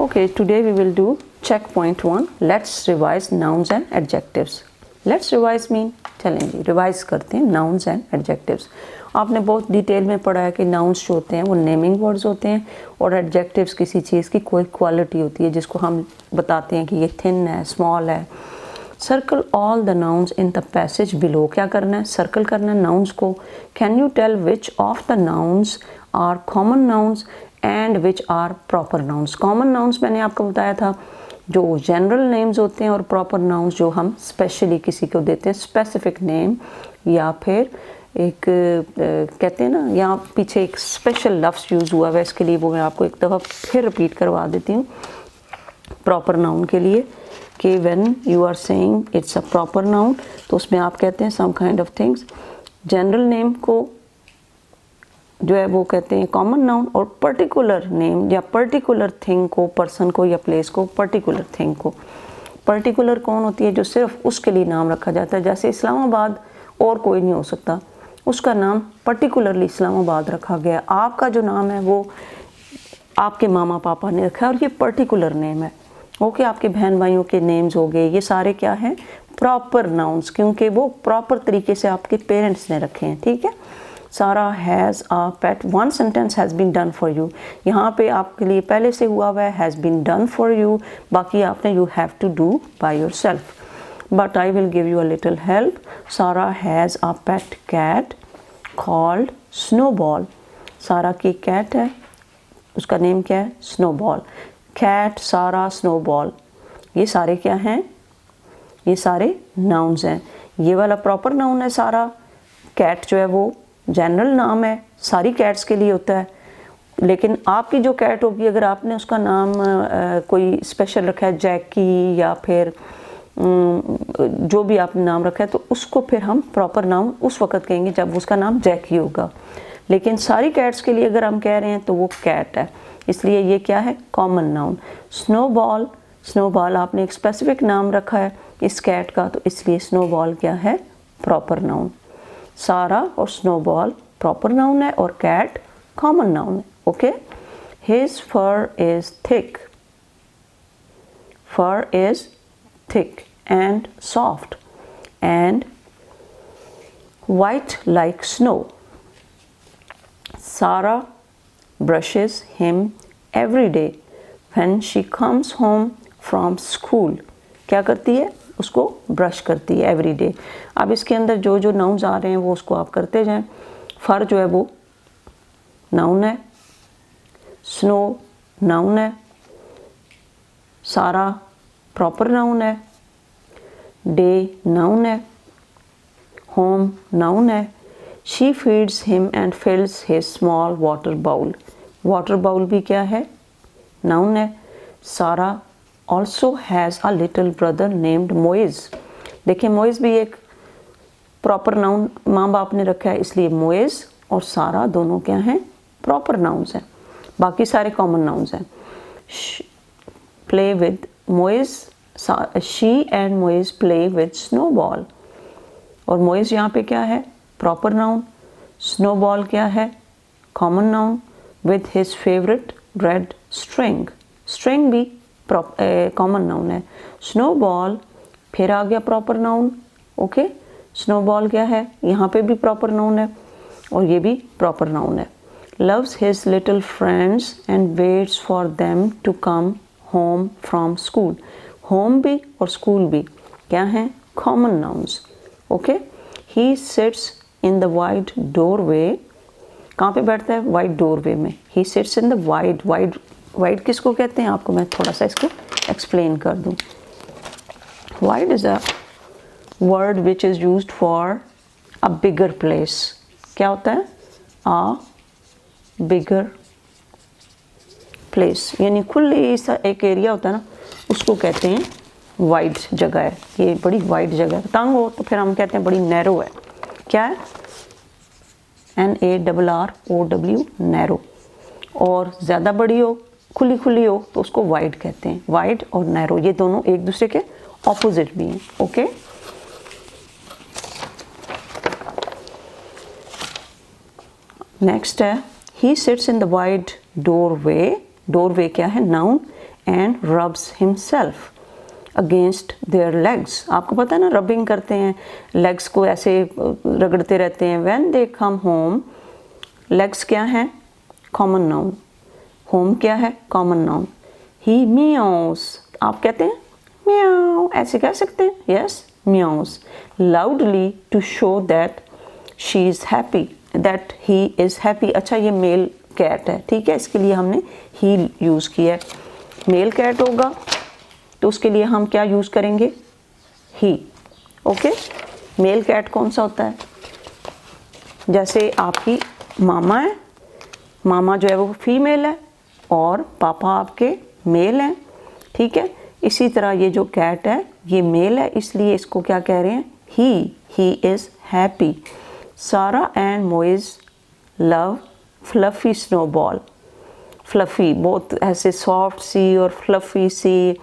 Okay, today we will do checkpoint 1. Let's revise nouns and adjectives. Let's revise mean चलेंगे revise करते हैं nouns and adjectives. आपने बहुत detail में पढ़ा है कि nouns जो होते हैं वो नेमिंग वर्ड्स होते हैं और adjectives किसी चीज़ की कोई क्वालिटी होती है जिसको हम बताते हैं कि ये थिन है, स्मॉल है. Circle all the nouns in the passage below. क्या करना है? सर्कल करना है नाउन्स को. Can you tell which of the nouns are common nouns and which are proper nouns. Common nouns मैंने आपको बताया था जो जनरल नेम्स होते हैं और प्रॉपर नाउन्स जो हम स्पेशली किसी को देते हैं स्पेसिफिक नेम या फिर एक कहते हैं ना यहाँ पीछे एक स्पेशल लफ्ज़ यूज़ हुआ है इसके लिए वो मैं आपको एक दफ़ा फिर रिपीट करवा देती हूँ प्रॉपर नाउन के लिए कि when you are saying it's a proper noun तो उसमें आप कहते हैं some kind of things. General name को जो है वो कहते हैं कॉमन नाउन और पर्टिकुलर नेम या पर्टिकुलर थिंग को पर्सन को या प्लेस को पर्टिकुलर थिंग को. पर्टिकुलर कौन होती है? जो सिर्फ उसके लिए नाम रखा जाता है. जैसे इस्लामाबाद और कोई नहीं हो सकता उसका नाम पर्टिकुलरली इस्लामाबाद रखा गया. आपका जो नाम है वो आपके मामा पापा ने रखा है और ये पर्टिकुलर नेम है. ओके आपके बहन भाइयों के नेम्स हो गए ये सारे क्या हैं? प्रॉपर नाउन्स क्योंकि वो प्रॉपर तरीके से आपके पेरेंट्स ने रखे हैं. ठीक है. Sarah has a pet. One sentence has been done for you. यहाँ पे आपके लिए पहले से हुआ हुआ है has been done for you. बाकी आपने you have to do by yourself. But I will give you a little help. Sarah has a pet cat called snowball. Sarah की कैट है उसका नेम क्या है? स्नोबॉल. कैट सारा snowball ये सारे क्या हैं? ये सारे नाउन्स हैं. ये वाला प्रॉपर नाउन है सारा. कैट जो है वो जनरल नाम है सारी कैट्स के लिए होता है लेकिन आपकी जो कैट होगी अगर आपने उसका नाम कोई स्पेशल रखा है जैकी या फिर जो भी आपने नाम रखा है तो उसको फिर हम प्रॉपर नाउन उस वक्त कहेंगे जब उसका नाम जैकी होगा. लेकिन सारी कैट्स के लिए अगर हम कह रहे हैं तो वो कैट है इसलिए ये क्या है? Common noun. स्नोबॉल स्नोबॉल आपने एक स्पेसिफिक नाम रखा है इस कैट का तो इसलिए स्नोबॉल क्या है? Proper noun. सारा और स्नोबॉल प्रॉपर नाउन है और कैट कॉमन नाउन है. Okay. His fur is thick. Fur is thick and soft and white like snow. Sarah brushes him every day when she comes home from school. क्या करती है? उसको brush करती है every day. अब इसके अंदर जो जो नाउन्स आ रहे हैं वो उसको आप करते जाएं. फर जो है वो नाउन है. स्नो नाउन है. सारा प्रॉपर नाउन है. डे नाउन है. होम नाउन है. She feeds him and fills his small water bowl. Water bowl भी क्या है? Noun है. Sarah also has a little brother named Moise. देखिए Moise भी एक प्रॉपर नाउन माँ बाप ने रखा है इसलिए Moise और सारा दोनों क्या हैं? प्रॉपर नाउन्स हैं. बाकी सारे कॉमन नाउन्स हैं. Play with Moise. She and Moise play with snowball. और Moise यहाँ पे क्या है? Proper noun. स्नोबॉल क्या है? Common noun. With his favourite red string. String भी कॉमन नाउन है. स्नोबॉल फिर आ गया प्रॉपर नाउन. ओके. स्नोबॉल क्या है? यहाँ पे भी प्रॉपर नाउन है और ये भी प्रॉपर नाउन है. Loves his little friends and waits for them to come home from school. Home भी और स्कूल भी क्या हैं? Common nouns. Okay. He sits in the wide doorway. कहाँ पे बैठता है? वाइड डोरवे में. He sits in the wide. Wide wide किसको कहते हैं? आपको मैं थोड़ा सा इसको एक्सप्लेन कर दूँ. Wide is a word which is used for a bigger place. क्या होता है? अ बिगर प्लेस यानी खुली सा एक एरिया होता है ना उसको कहते हैं वाइड जगह है. ये बड़ी वाइड जगह है. तंग हो तो फिर हम कहते हैं बड़ी नैरो है. क्या है? NARROW narrow. और ज़्यादा बड़ी हो खुली खुली हो तो उसको वाइड कहते हैं. वाइड और नैरो ये दोनों एक दूसरे के ऑपोजिट भी हैं. ओके. नेक्स्ट है ही sits in the wide doorway. Doorway क्या है? Noun. And rubs himself against their legs. आपको पता है ना, रबिंग करते हैं, लेग्स को ऐसे रगड़ते रहते हैं। When they come home, legs क्या हैं? Common noun. होम क्या है? Common noun. ही म्याऊस, आप कहते हैं म्याऊ, ऐसे कह सकते हैं, yes, meows loudly to show that she is happy, that he is happy. अच्छा, ये मेल कैट है, ठीक है, इसके लिए हमने ही यूज़ किया है। मेल कैट होगा तो उसके लिए हम क्या यूज़ करेंगे? ही। ओके, मेल कैट कौन सा होता है? जैसे आपकी मामा है, मामा जो है वो फीमेल है और पापा आपके मेल हैं, ठीक है। इसी तरह ये जो कैट है ये मेल है, इसलिए इसको क्या कह रहे हैं? He is happy. Sarah and Moiz love fluffy snowball. Fluffy, बहुत ऐसे सॉफ्ट सी और फ्लफ़ी सी,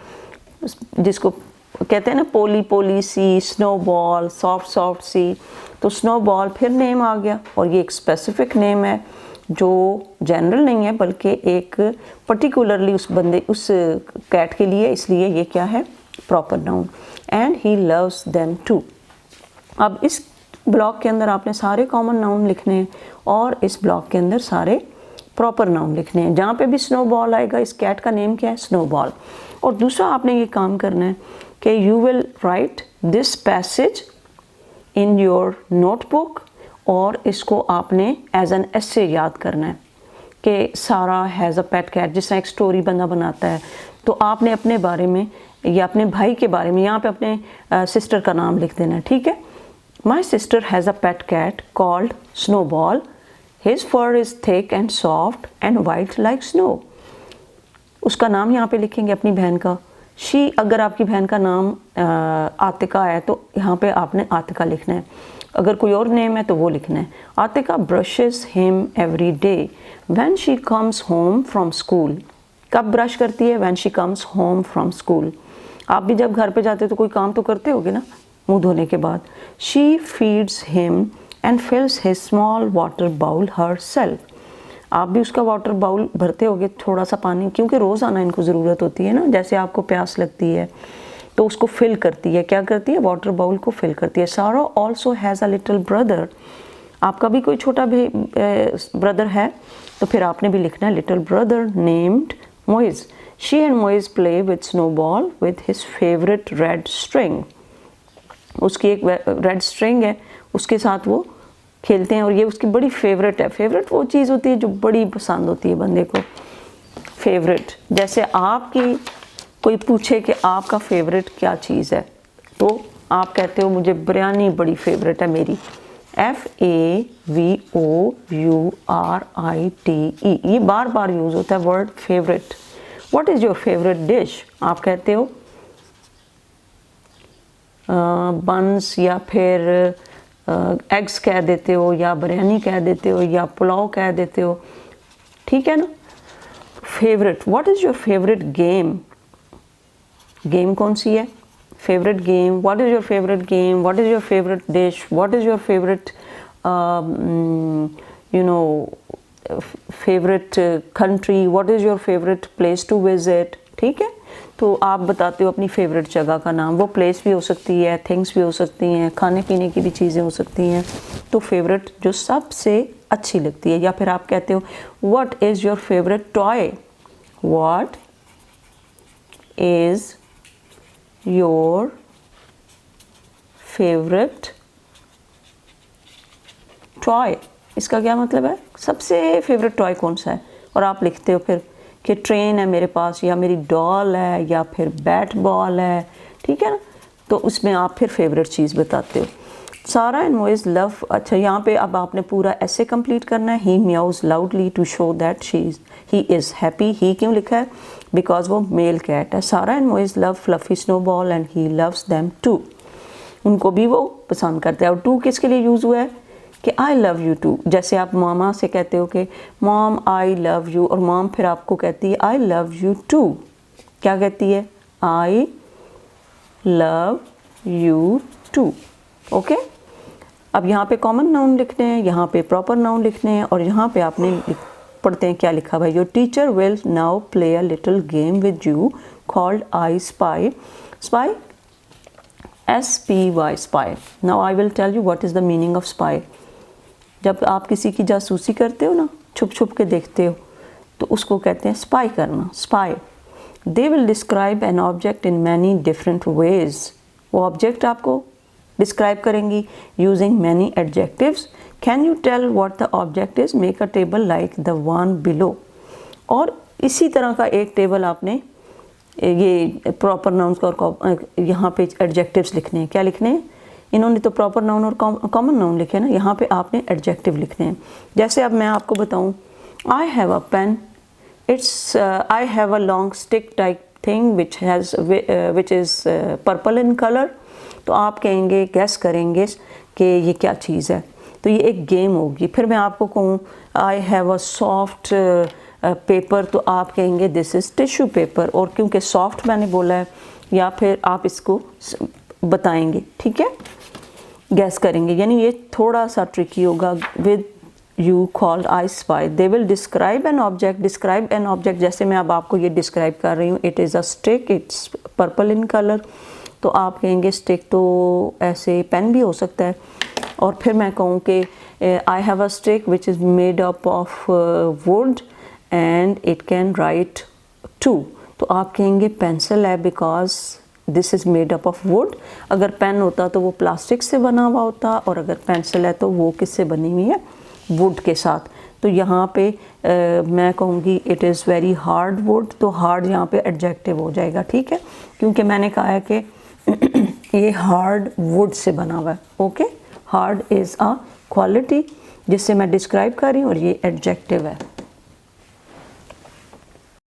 जिसको कहते हैं ना पोली पोली सी, स्नोबॉल, सॉफ्ट सी। तो स्नोबॉल फिर नेम आ गया, और ये एक स्पेसिफिक नेम है जो जनरल नहीं है बल्कि एक पर्टिकुलरली उस बंदे, उस कैट के लिए, इसलिए ये क्या है? Proper noun. And he loves them too. अब इस ब्लॉक के अंदर आपने सारे कॉमन नाउन लिखने हैं और इस ब्लॉक के अंदर सारे प्रॉपर नाउन लिखने हैं। जहाँ पे भी स्नोबॉल आएगा, इस कैट का नेम क्या है? स्नोबॉल। और दूसरा आपने ये काम करना है कि you will write this passage in your notebook, और इसको आपने एज एन एसे याद करना है कि सारा हैज़ अ पेट कैट। जिस तरह एक स्टोरी बंदा बनाता है, तो आपने अपने बारे में या अपने भाई के बारे में यहाँ पे अपने सिस्टर का नाम लिख देना है, ठीक है। My sister has a pet cat called Snowball, his fur is thick and soft and white like snow. उसका नाम यहाँ पे लिखेंगे अपनी बहन का। शी, अगर आपकी बहन का नाम आतिका है तो यहाँ पे आपने आतिका लिखना है। अगर कोई और नेम है तो वो लिखना है। Atika brushes him every day when she comes home from school. कब ब्रश करती है? When she comes home from school. आप भी जब घर पे जाते हो तो कोई काम तो करते होगे ना, मुंह धोने के बाद। She feeds him and fills his small water bowl herself. आप भी उसका वाटर बाउल भरते होगे, थोड़ा सा पानी, क्योंकि रोज़ाना इनको ज़रूरत होती है ना। जैसे आपको प्यास लगती है तो उसको फिल करती है, क्या करती है? वाटर बाउल को फिल करती है। सारा also has a little brother. आपका भी कोई छोटा भी ब्रदर है तो फिर आपने भी लिखना है little brother named Moiz. She and Moiz play with snowball with his favourite red string. उसकी एक रेड स्ट्रिंग है, उसके साथ वो खेलते हैं और ये उसकी बड़ी फेवरेट है। फेवरेट वो चीज़ होती है जो बड़ी पसंद होती है बंदे को। फेवरेट, जैसे आपकी कोई पूछे कि आपका फेवरेट क्या चीज़ है, तो आप कहते हो मुझे बिरयानी बड़ी फेवरेट है मेरी। FAVOURITE, ये बार बार यूज़ होता है word favourite. What is your favourite dish? आप कहते हो बंस, या फिर एग्स कह देते हो, या बिरयानी कह देते हो, या पुलाव कह देते हो, ठीक है ना। Favourite. What is your favourite game? Game कौन सी है? Favourite game. What is your favourite game? What is your favourite dish? What is your favourite favourite country? What is your favourite place to visit? ठीक है, तो आप बताते हो अपनी फेवरेट जगह का नाम। वो प्लेस भी हो सकती है, थिंग्स भी हो सकती हैं, खाने पीने की भी चीज़ें हो सकती हैं। तो फेवरेट जो सबसे अच्छी लगती है। या फिर आप कहते हो what is your favourite toy? What is your favourite toy? इसका क्या मतलब है? सबसे फेवरेट टॉय कौन सा है? और आप लिखते हो फिर कि ट्रेन है मेरे पास, या मेरी डॉल है, या फिर बैट बॉल है, ठीक है ना। तो उसमें आप फिर फेवरेट चीज़ बताते हो। सारा एंड मोइज लव। अच्छा, यहाँ पे अब आपने पूरा ऐसे कंप्लीट करना है। He meows loudly to show that he is happy. He क्यों लिखा है? बिकॉज वो मेल कैट है। Sarah and Moiz love fluffy snowball and he loves them too. उनको भी वो पसंद करते हैं। और टू किसके लिए यूज़ हुआ है? कि आई लव यू टू। जैसे आप मामा से कहते हो कि मॉम आई लव यू, और मॉम फिर आपको कहती है आई लव यू टू। क्या कहती है? I love you too. Okay, अब यहाँ पे कॉमन नाउन लिखने हैं, यहाँ पे प्रॉपर नाउन लिखने हैं, और यहाँ पे आपने पढ़ते हैं क्या लिखा भाई। Your teacher will now play a little game with you called I spy. Spy SPY spy. Now I will tell you what is the meaning of spy. जब आप किसी की जासूसी करते हो ना, छुप छुप के देखते हो, तो उसको कहते हैं स्पाई करना, spy. They will describe an object in many different ways. वो ऑब्जेक्ट आपको डिस्क्राइब करेंगी using many adjectives. Can you tell what the object is? Make a table like the one below. और इसी तरह का एक टेबल आपने ये प्रॉपर नाउन्स का और यहाँ पे एडजेक्टिव्स लिखने हैं। क्या लिखने हैं? इन्होंने तो प्रॉपर नाउन और कॉमन नाउन लिखे ना, यहाँ पे आपने एडजेक्टिव लिखने हैं। जैसे अब मैं आपको बताऊँ, I have a pen, it's I have a long stick type thing which is purple in colour. तो आप कहेंगे, गैस करेंगे कि ये क्या चीज़ है। तो ये एक गेम होगी। फिर मैं आपको कहूँ आई हैव अ सॉफ्ट पेपर, तो आप कहेंगे दिस इज़ टिश्यू पेपर। और क्योंकि सॉफ्ट मैंने बोला है, या फिर आप इसको बताएंगे, ठीक है, गैस करेंगे। यानी ये थोड़ा सा ट्रिकी होगा। With you called I spy, they will describe an object. Describe an object, जैसे मैं अब आपको ये डिस्क्राइब कर रही हूँ, it is a stick, it's purple in colour. तो आप कहेंगे स्टिक तो ऐसे पेन भी हो सकता है। और फिर मैं कहूँ कि I have a stick which is made up of wood and it can write too. तो आप कहेंगे पेंसिल है because this is made up of wood. अगर पेन होता तो वो प्लास्टिक से बना हुआ होता, और अगर पेंसिल है तो वो किससे बनी हुई है? वुड के साथ। तो यहाँ पे मैं कहूँगी it is very hard would. तो हार्ड यहाँ पे एडजेक्टिव हो जाएगा, ठीक है, क्योंकि मैंने कहा है कि ये हार्ड वुड से बना हुआ है। Okay, hard is a quality जिससे मैं डिस्क्राइब कर रही हूँ, और ये एडजेक्टिव है।